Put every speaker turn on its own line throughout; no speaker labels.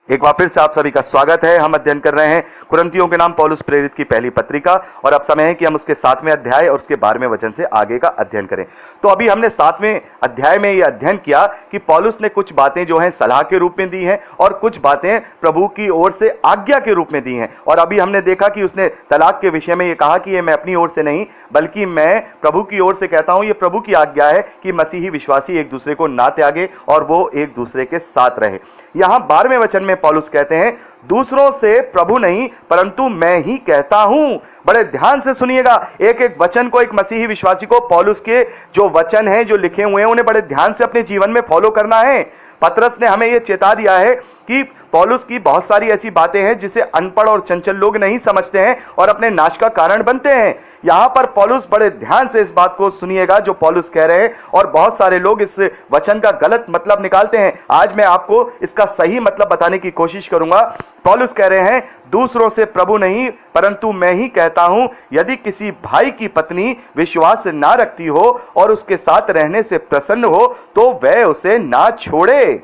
एक बार फिर से आप सभी का स्वागत है। हम अध्ययन कर रहे हैं कुरिन्थियों के नाम पौलुस प्रेरित की पहली पत्रिका, और अब समय है कि हम उसके 7वें अध्याय और उसके 12वें वचन से आगे का अध्ययन करें। तो अभी हमने 7वें अध्याय में यह अध्ययन किया कि पौलुस ने कुछ बातें जो हैं सलाह के रूप में दी हैं और कुछ बातें प्रभु की ओर से आज्ञा के रूप में दी हैं। और अभी हमने देखा कि उसने तलाक के विषय में यह कहा कि ये मैं अपनी ओर से नहीं बल्कि मैं प्रभु की ओर से कहता हूं, ये प्रभु की आज्ञा है कि मसीही विश्वासी एक दूसरे को ना त्यागे और वो एक दूसरे के साथ रहे। यहां 12वें वचन में पौलुस कहते हैं, दूसरों से प्रभु नहीं परंतु मैं ही कहता हूं। बड़े ध्यान से सुनिएगा, एक एक वचन को, एक मसीही विश्वासी को पौलुस के जो वचन हैं जो लिखे हुए हैं उन्हें बड़े ध्यान से अपने जीवन में फॉलो करना है। पतरस ने हमें यह चेता दिया है कि पौलुस की बहुत सारी ऐसी बातें हैं जिसे अनपढ़ और चंचल लोग नहीं समझते हैं और अपने नाश का कारण बनते हैं। यहां पर पौलुस, बड़े ध्यान से इस बात को सुनिएगा जो पौलुस कह रहे हैं, और बहुत सारे लोग इस वचन का गलत मतलब निकालते हैं। आज मैं आपको इसका सही मतलब बताने की कोशिश करूंगा। पौलुस कह रहे हैं, दूसरों से प्रभु नहीं परंतु मैं ही कहता हूं, यदि किसी भाई की पत्नी विश्वास ना रखती हो और उसके साथ रहने से प्रसन्न हो तो वह उसे ना छोड़े।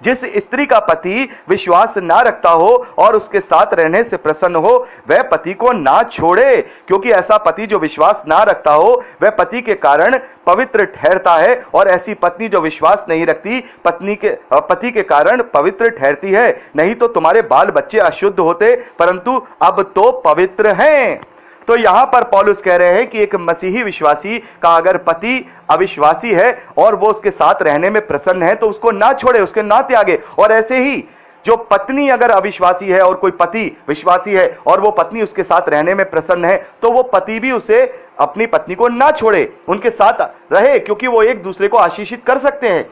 जिस स्त्री का पति विश्वास ना रखता हो और उसके साथ रहने से प्रसन्न हो वह पति को ना छोड़े, क्योंकि ऐसा पति जो विश्वास ना रखता हो वह पति के कारण पवित्र ठहरता है, और ऐसी पत्नी जो विश्वास नहीं रखती पति के कारण पवित्र ठहरती है। नहीं तो तुम्हारे बाल बच्चे अशुद्ध होते, परंतु अब तो पवित्र हैं। तो यहां पर पौलुस कह रहे हैं कि एक मसीही विश्वासी का अगर पति अविश्वासी है और वो उसके साथ रहने में प्रसन्न है तो उसको ना छोड़े, उसके ना त्यागे। और ऐसे ही जो पत्नी अगर अविश्वासी है और कोई पति विश्वासी है और वो पत्नी उसके साथ रहने में प्रसन्न है तो वो पति भी उसे, अपनी पत्नी को ना छोड़े, उनके साथ रहे, क्योंकि वो एक दूसरे को आशीषित कर सकते हैं।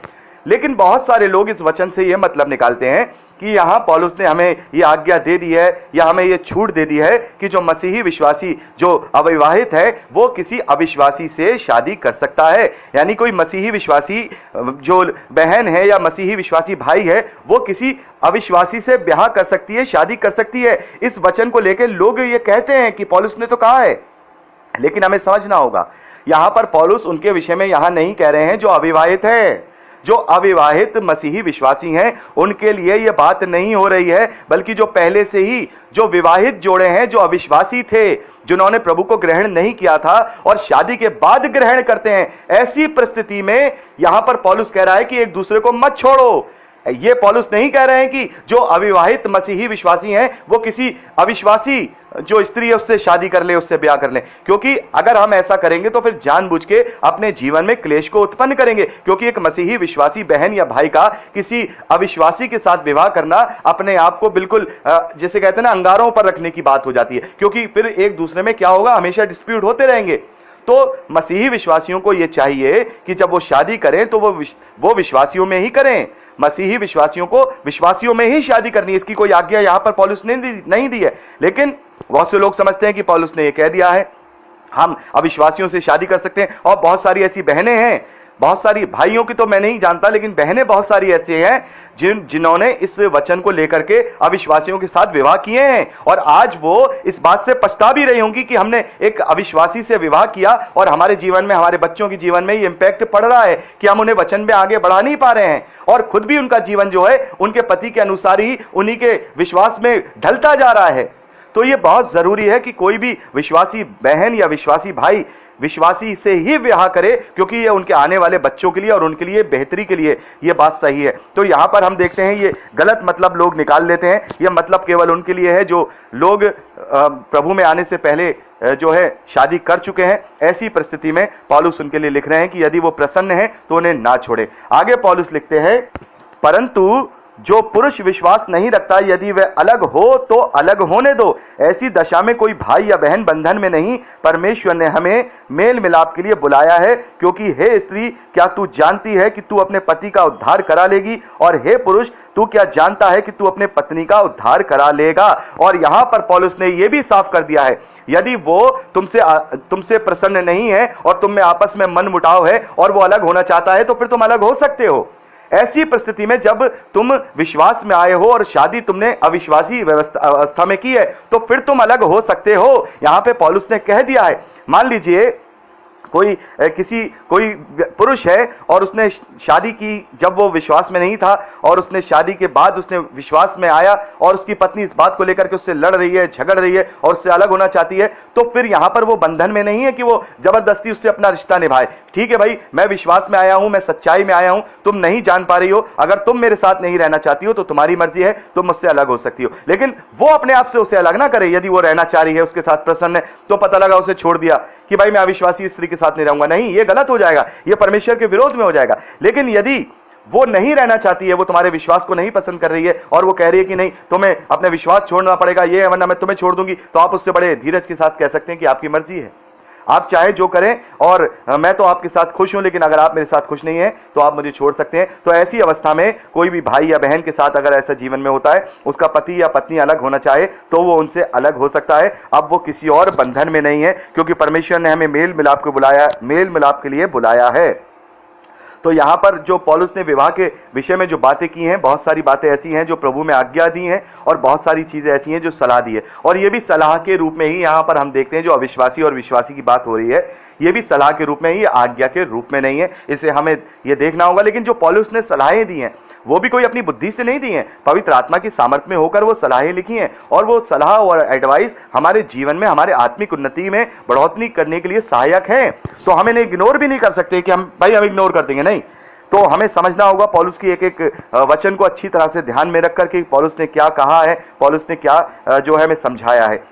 लेकिन बहुत सारे लोग इस वचन से यह मतलब निकालते हैं कि यहां पौलुस ने हमें यह आज्ञा दे दी है या हमें यह छूट दे दी है कि जो मसीही विश्वासी जो अविवाहित है वो किसी अविश्वासी से शादी कर सकता है। यानी कोई मसीही विश्वासी जो बहन है या मसीही विश्वासी भाई है वो किसी अविश्वासी से ब्याह कर सकती है, शादी कर सकती है। इस वचन को लेकर लोग ये कहते हैं कि पौलुस ने तो कहा है, लेकिन हमें समझना होगा यहां पर पौलुस उनके विषय में यहां नहीं कह रहे हैं जो अविवाहित है। जो अविवाहित मसीही विश्वासी हैं उनके लिए यह बात नहीं हो रही है, बल्कि जो पहले से ही जो विवाहित जोड़े हैं, जो अविश्वासी थे, जिन्होंने प्रभु को ग्रहण नहीं किया था और शादी के बाद ग्रहण करते हैं, ऐसी परिस्थिति में यहां पर पौलुस कह रहा है कि एक दूसरे को मत छोड़ो। ये पौलुस नहीं कह रहे हैं कि जो अविवाहित मसीही विश्वासी हैं वो किसी अविश्वासी जो स्त्री है उससे शादी कर ले, उससे ब्याह कर ले, क्योंकि अगर हम ऐसा करेंगे तो फिर जानबूझ के अपने जीवन में क्लेश को उत्पन्न करेंगे। क्योंकि एक मसीही विश्वासी बहन या भाई का किसी अविश्वासी के साथ विवाह करना अपने आप को बिल्कुल जैसे कहते हैं ना, अंगारों पर रखने की बात हो जाती है, क्योंकि फिर एक दूसरे में क्या होगा, हमेशा डिस्प्यूट होते रहेंगे। तो मसीही विश्वासियों को यह चाहिए कि जब वो शादी करें तो वो विश्वासियों में ही करें। मसीही विश्वासियों को विश्वासियों में ही शादी करनी है। इसकी कोई आज्ञा यहां पर पौलुस ने नहीं दी है, लेकिन बहुत से लोग समझते हैं कि पौलुस ने यह कह दिया है हम अविश्वासियों से शादी कर सकते हैं। और बहुत सारी ऐसी बहनें हैं, बहुत सारी, भाइयों की तो मैं नहीं जानता, लेकिन बहनें बहुत सारी ऐसी हैं जिन्होंने इस वचन को लेकर के अविश्वासियों के साथ विवाह किए हैं, और आज वो इस बात से पछता भी रही होंगी कि हमने एक अविश्वासी से विवाह किया और हमारे जीवन में, हमारे बच्चों के जीवन में ये इंपैक्ट पड़ रहा है कि हम उन्हें वचन में आगे बढ़ा नहीं पा रहे हैं, और खुद भी उनका जीवन जो है उनके पति के अनुसार ही उन्हीं के विश्वास में ढलता जा रहा है। तो ये बहुत जरूरी है कि कोई भी विश्वासी बहन या विश्वासी भाई विश्वासी से ही विवाह करे, क्योंकि ये उनके आने वाले बच्चों के लिए और उनके लिए बेहतरी के लिए ये बात सही है। तो यहां पर हम देखते हैं ये गलत मतलब लोग निकाल लेते हैं। ये मतलब केवल उनके लिए है जो लोग प्रभु में आने से पहले जो है शादी कर चुके हैं। ऐसी परिस्थिति में पौलुस उनके लिए लिख रहे हैं कि यदि वो प्रसन्न हैं तो उन्हें ना छोड़े। आगे पौलुस लिखते हैं, परंतु जो पुरुष विश्वास नहीं रखता यदि वह अलग हो तो अलग होने दो। ऐसी दशा में कोई भाई या बहन बंधन में नहीं, परमेश्वर ने हमें मेल मिलाप के लिए बुलाया है। क्योंकि हे स्त्री, क्या तू जानती है कि तू अपने पति का उद्धार करा लेगी, और हे पुरुष, तू क्या जानता है कि तू अपने पत्नी का उद्धार करा लेगा। और यहां पर पौलुस ने यह भी साफ कर दिया है, यदि वो तुमसे प्रसन्न नहीं है और तुम में आपस में मन मुटाव है और वो अलग होना चाहता है तो फिर तुम अलग हो सकते हो। ऐसी परिस्थिति में जब तुम विश्वास में आए हो और शादी तुमने अविश्वासी अवस्था में की है तो फिर तुम अलग हो सकते हो। यहां पे पौलुस ने कह दिया है, मान लीजिए कोई पुरुष है और उसने शादी की, जब वो विश्वास में नहीं था और उसने शादी के बाद उसने विश्वास में आया और उसकी पत्नी इस बात को लेकर के उससे लड़ रही है, झगड़ रही है और उससे अलग होना चाहती है, तो फिर यहां पर वो बंधन में नहीं है कि वो जबरदस्ती उससे अपना रिश्ता निभाए। ठीक है भाई, मैं विश्वास में आया हूं, मैं सच्चाई में आया हूं, तुम नहीं जान पा रही हो, अगर तुम मेरे साथ नहीं रहना चाहती हो तो तुम्हारी मर्जी है, तुम मुझसे अलग हो सकती हो। लेकिन वो अपने आप से उसे अलग ना करे। यदि वो रहना चाह रही है, उसके साथ प्रसन्न है, तो पता लगा उसे छोड़ दिया कि भाई मैं अविश्वासी स्त्री के साथ नहीं रहूंगा, नहीं, ये गलत हो जाएगा, ये परमेश्वर के विरोध में हो जाएगा। लेकिन यदि वो नहीं रहना चाहती है, वो तुम्हारे विश्वास को नहीं पसंद कर रही है और वो कह रही है कि नहीं तुम्हें अपने विश्वास छोड़ना पड़ेगा, ये है वरना मैं तुम्हें छोड़ दूंगी, तो आप उससे बड़े धीरज के साथ कह सकते हैं कि आपकी मर्जी है, आप चाहे जो करें और मैं तो आपके साथ खुश हूं, लेकिन अगर आप मेरे साथ खुश नहीं हैं तो आप मुझे छोड़ सकते हैं। तो ऐसी अवस्था में कोई भी भाई या बहन के साथ अगर ऐसा जीवन में होता है, उसका पति या पत्नी अलग होना चाहे तो वो उनसे अलग हो सकता है। अब वो किसी और बंधन में नहीं है, क्योंकि परमेश्वर ने हमें मेल मिलाप के लिए बुलाया है। तो यहां पर जो पौलुस ने विवाह के विषय में जो बातें की हैं, बहुत सारी बातें ऐसी हैं जो प्रभु में आज्ञा दी हैं और बहुत सारी चीजें ऐसी हैं जो सलाह दी है, और ये भी सलाह के रूप में ही यहां पर हम देखते हैं। जो अविश्वासी और विश्वासी की बात हो रही है, ये भी सलाह के रूप में ही, आज्ञा के रूप में नहीं है, इसे हमें ये देखना होगा। लेकिन जो पौलुस ने सलाहें दी हैं वो भी कोई अपनी बुद्धि से नहीं दी हैं, पवित्र आत्मा की सामर्थ्य में होकर वो सलाहें लिखी हैं, और वो सलाह और एडवाइस हमारे जीवन में, हमारे आत्मिक उन्नति में बढ़ोतरी करने के लिए सहायक है। तो हम इन्हें इग्नोर भी नहीं कर सकते कि हम इग्नोर कर देंगे, नहीं। तो हमें समझना होगा पौलुस की एक एक वचन को अच्छी तरह से ध्यान में रखकर कि पौलुस ने क्या कहा है, पौलुस ने क्या जो है हमें समझाया है।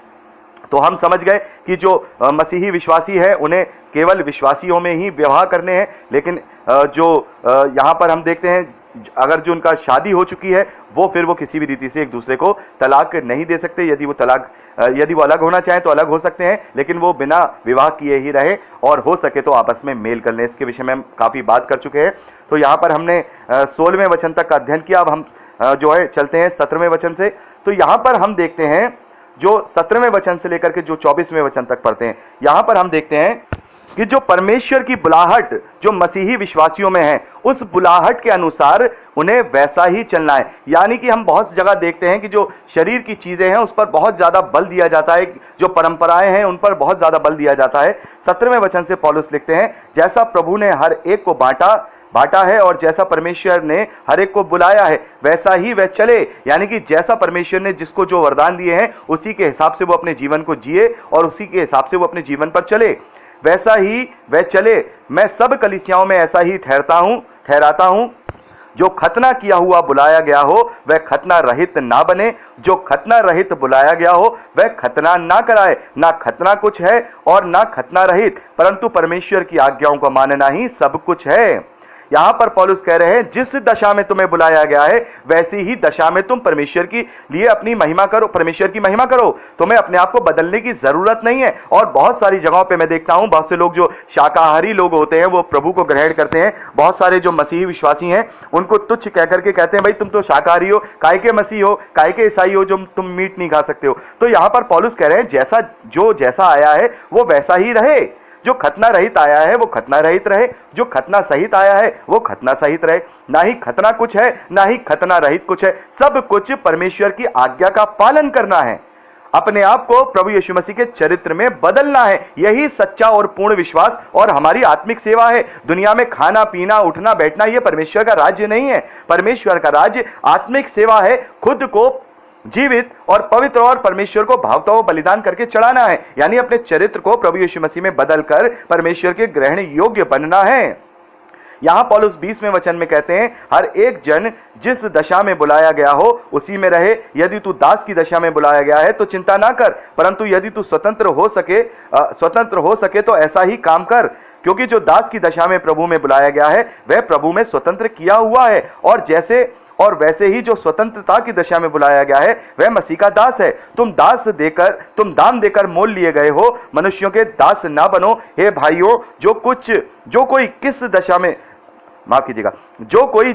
तो हम समझ गए कि जो मसीही विश्वासी है उन्हें केवल विश्वासियों में ही विवाह करने हैं। लेकिन जो यहाँ पर हम देखते हैं, अगर जो उनका शादी हो चुकी है वो फिर वो किसी भी रीति से एक दूसरे को तलाक नहीं दे सकते। यदि वो अलग होना चाहें तो अलग हो सकते हैं, लेकिन वो बिना विवाह किए ही रहे और हो सके तो आपस में मेल कर लें। इसके विषय में हम काफी बात कर चुके हैं। तो यहाँ पर हमने 16वें वचन तक का अध्ययन किया। अब हम जो है चलते हैं 17वें वचन से। तो यहाँ पर हम देखते हैं, जो 17वें वचन से लेकर के जो 24वें वचन तक पढ़ते हैं, यहाँ पर हम देखते हैं कि जो परमेश्वर की बुलाहट जो मसीही विश्वासियों में है, उस बुलाहट के अनुसार उन्हें वैसा ही चलना है। यानी कि हम बहुत जगह देखते हैं कि जो शरीर की चीजें हैं उस पर बहुत ज्यादा बल दिया जाता है, जो परंपराएं हैं उन पर बहुत ज्यादा बल दिया जाता है। 17वें वचन से पौलुस लिखते हैं, जैसा प्रभु ने हर एक को बांटा है और जैसा परमेश्वर ने हर एक को बुलाया है वैसा ही वह चले। यानी कि जैसा परमेश्वर ने जिसको जो वरदान दिए हैं उसी के हिसाब से वो अपने जीवन को जिए और उसी के हिसाब से वो अपने जीवन पर चले, वैसा ही वह चले। मैं सब कलीसियाओं में ऐसा ही ठहराता हूं, जो खतना किया हुआ बुलाया गया हो वह खतना रहित ना बने, जो खतना रहित बुलाया गया हो वह खतना ना कराए। ना खतना कुछ है और ना खतना रहित, परंतु परमेश्वर की आज्ञाओं को मानना ही सब कुछ है। यहां पर पौलुस कह रहे हैं, जिस दशा में तुम्हें बुलाया गया है वैसी ही दशा में तुम परमेश्वर की लिए अपनी महिमा करो, परमेश्वर की महिमा करो। तुम्हें अपने आप को बदलने की जरूरत नहीं है। और बहुत सारी जगहों पे मैं देखता हूं, बहुत से लोग जो शाकाहारी लोग होते हैं वो प्रभु को ग्रहण करते हैं। बहुत सारे जो मसीही विश्वासी हैं उनको तुच्छ कह करके कहते हैं, भाई तुम तो शाकाहारी हो, काय के मसीह हो, काय के ईसाई हो, जो तुम मीट नहीं खा सकते हो। तो यहां पर पौलुस कह रहे हैं, जैसा आया है वो वैसा ही रहे। जो खतना रहित आया है वो खतना रहित रहे, जो खतना सहित आया है वो खतना सहित रहे। ना ही खतना कुछ है, ना ही खतना रहित कुछ है, सब कुछ परमेश्वर की आज्ञा का पालन करना है। अपने आप को प्रभु यीशु मसीह के चरित्र में बदलना है। यही सच्चा और पूर्ण विश्वास और हमारी आत्मिक सेवा है। दुनिया में खाना पीना उठना बैठना ये परमेश्वर का राज्य नहीं है। परमेश्वर का राज्य आत्मिक सेवा है। खुद को जीवित और पवित्र और परमेश्वर को भावता बलिदान करके चढ़ाना है। यानी अपने चरित्र को प्रभु यीशु मसीह में बदलकर परमेश्वर के ग्रहण योग्य बनना है। यहां पौलुस 20वें वचन में कहते हैं, हर एक जन जिस दशा में बुलाया गया हो उसी में रहे। यदि तू दास की दशा में बुलाया गया है तो चिंता ना कर, परंतु यदि तू स्वतंत्र हो सके तो ऐसा ही काम कर, क्योंकि जो दास की दशा में प्रभु में बुलाया गया है वह प्रभु में स्वतंत्र किया हुआ है। और वैसे ही जो स्वतंत्रता की दशा में बुलाया गया है वह मसीह का दास है। तुम दाम देकर मोल लिए गए हो, मनुष्यों के दास ना बनो। हे भाइयों, जो कोई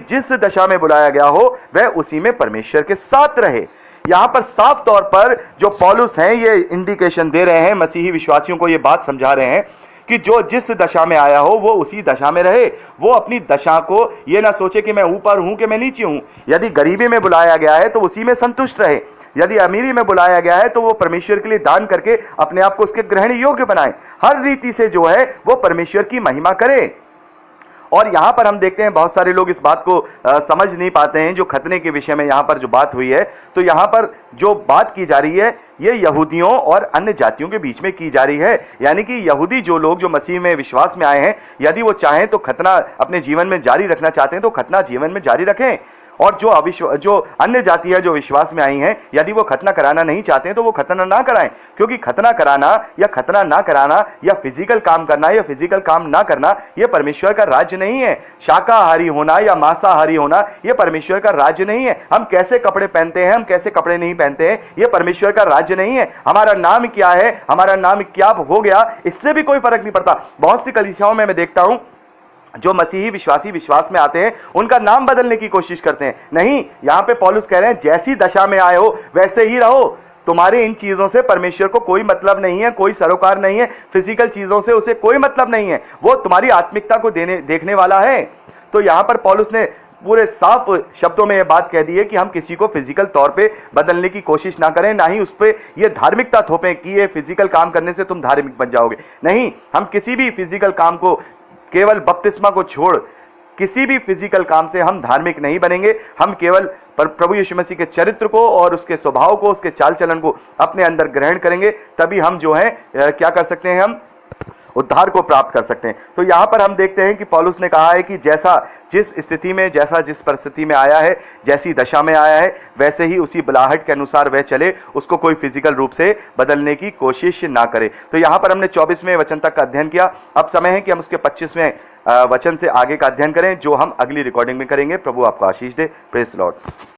जिस दशा में बुलाया गया हो वह उसी में परमेश्वर के साथ रहे। यहां पर साफ तौर पर जो पौलुस हैं ये इंडिकेशन दे रहे हैं, मसीही विश्वासियों को ये बात समझा रहे हैं कि जो जिस दशा में आया हो वो उसी दशा में रहे। वो अपनी दशा को ये ना सोचे कि मैं ऊपर हूं कि मैं नीचे हूं। यदि गरीबी में बुलाया गया है तो उसी में संतुष्ट रहे। यदि अमीरी में बुलाया गया है तो वो परमेश्वर के लिए दान करके अपने आप को उसके ग्रहण योग्य बनाए, हर रीति से जो है वो परमेश्वर की महिमा करे। और यहां पर हम देखते हैं बहुत सारे लोग इस बात को समझ नहीं पाते हैं, जो खतने के विषय में यहां पर जो बात हुई है, तो यहां पर जो बात की जा रही है ये यहूदियों और अन्य जातियों के बीच में की जा रही है। यानी कि यहूदी जो लोग जो मसीह में विश्वास में आए हैं, यदि वो चाहें तो खतना अपने जीवन में जारी रखना चाहते हैं तो खतना जीवन में जारी रखें, और जो अन्य जाति है जो विश्वास में आई हैं, यदि वो खतना कराना नहीं चाहते हैं तो वो खतना ना कराएं, क्योंकि खतना कराना या खतना ना कराना या फिजिकल काम करना या फिजिकल काम ना करना ये परमेश्वर का राज्य नहीं है। शाकाहारी होना या मांसाहारी होना ये परमेश्वर का राज्य नहीं है। हम कैसे कपड़े पहनते हैं, हम कैसे कपड़े नहीं पहनते हैं, ये परमेश्वर का राज्य नहीं है। हमारा नाम क्या है, हमारा नाम क्या हो गया, इससे भी कोई फर्क नहीं पड़ता। बहुत सी कलीसियाओं में मैं देखता हूं जो मसीही विश्वासी विश्वास में आते हैं उनका नाम बदलने की कोशिश करते हैं। नहीं, यहां पे पौलुस कह रहे हैं जैसी दशा में आए हो वैसे ही रहो। तुम्हारे इन चीजों से परमेश्वर को कोई मतलब नहीं है, कोई सरोकार नहीं है, फिजिकल चीजों से उसे कोई मतलब नहीं है, वो तुम्हारी आत्मिकता को देखने वाला है। तो यहां पर पौलुस ने पूरे साफ शब्दों में यह बात कह दी है कि हम किसी को फिजिकल तौर पे बदलने की कोशिश ना करें, ना ही उस पर यह धार्मिकता थोपें कि ये फिजिकल काम करने से तुम धार्मिक बन जाओगे। नहीं, हम किसी भी फिजिकल काम को, केवल बपतिस्मा को छोड़ किसी भी फिजिकल काम से हम धार्मिक नहीं बनेंगे। हम केवल प्रभु यीशु मसीह के चरित्र को और उसके स्वभाव को, उसके चाल चलन को अपने अंदर ग्रहण करेंगे, तभी हम जो है क्या कर सकते हैं, हम उद्धार को प्राप्त कर सकते हैं। तो यहां पर हम देखते हैं कि पौलुस ने कहा है कि जैसा जिस स्थिति में, जैसा जिस परिस्थिति में आया है, जैसी दशा में आया है, वैसे ही उसी बुलाहट के अनुसार वह चले, उसको कोई फिजिकल रूप से बदलने की कोशिश ना करे। तो यहां पर हमने 24वें वचन तक का अध्ययन किया। अब समय है कि हम उसके 25वें वचन से आगे का अध्ययन करें, जो हम अगली रिकॉर्डिंग में करेंगे। प्रभु आपको आशीष दे। Praise Lord.